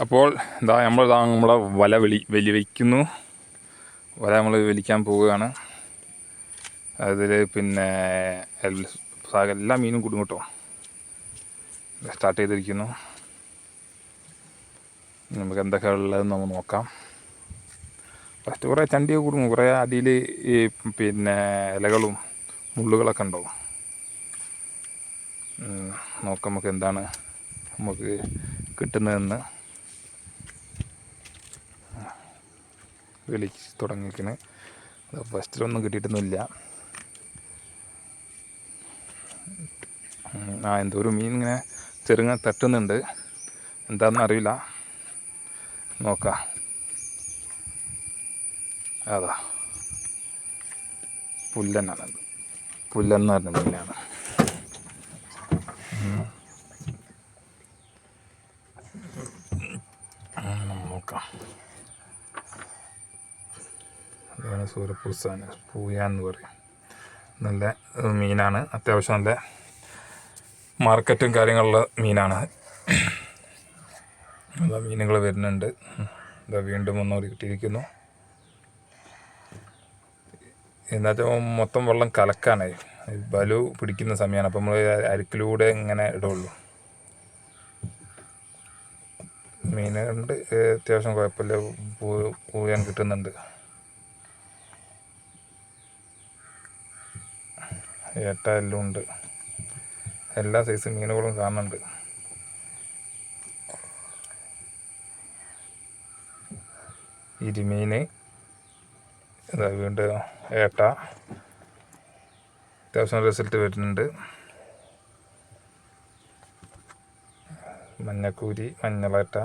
അപ്പോൾ നമ്മളെ വല വലിക്കുന്നു. വല നമ്മൾ വലിക്കാൻ പോവുകയാണ്. അതിൽ പിന്നെ എല്ലാ മീനും കുടുങ്ങും കേട്ടോ. സ്റ്റാർട്ട് ചെയ്തിരിക്കുന്നു. നമുക്ക് എന്തൊക്കെയാണ് ഉള്ളതെന്ന് നമുക്ക് നോക്കാം. ഫസ്റ്റ് കുറേ ചണ്ടിയൊക്കെ കുടുങ്ങും. കുറേ അടിയിൽ ഈ പിന്നെ ഇലകളും മുള്ളുകളൊക്കെ ഉണ്ടാവും. നോക്കാം നമുക്ക് എന്താണ് നമുക്ക് കിട്ടുന്നതെന്ന്. വിളിച്ച് തുടങ്ങിയിരിക്കണ്. ഫസ്റ്റിലൊന്നും കിട്ടിയിട്ടൊന്നുമില്ല. എന്തോ ഒരു മീൻ ഇങ്ങനെ ചെറുങ്ങനെ തട്ടുന്നുണ്ട്. എന്താണെന്ന് അറിയില്ല. നോക്കാം. അതാ പുല്ലനാണത്. പുല്ലെന്ന് പറഞ്ഞ മീനാണ്. നോക്കാം. അതാണ് സൂരപ്പൂസാണ്. പൂയാന്ന് പറയും. നല്ല മീനാണ്. അത്യാവശ്യം നല്ല മാർക്കറ്റും കാര്യങ്ങളുള്ള മീനാണ്. അതാ മീനുകൾ വരുന്നുണ്ട്. ഇതാ വീണ്ടും ഒന്നുകൂടി കിട്ടിയിരിക്കുന്നു. എന്നുവെച്ചാൽ മൊത്തം വെള്ളം കലക്കാണ്. ബലു പിടിക്കുന്ന സമയമാണ്. അപ്പം നമ്മൾ അരിക്കിലൂടെ ഇങ്ങനെ ഇടുള്ളൂ. മീനുണ്ട്. അത്യാവശ്യം കുഴപ്പമില്ല. പൂയാൻ കിട്ടുന്നുണ്ട്. ഏട്ട എല്ലാം ഉണ്ട്. എല്ലാ സൈസ് മീനുകളും കാണുന്നുണ്ട്. ഇരുമീൻ, വീണ്ടും ഏട്ട. അത്യാവശ്യം റിസൾട്ട് വരുന്നുണ്ട്. മഞ്ഞക്കൂരി, മഞ്ഞളേട്ട.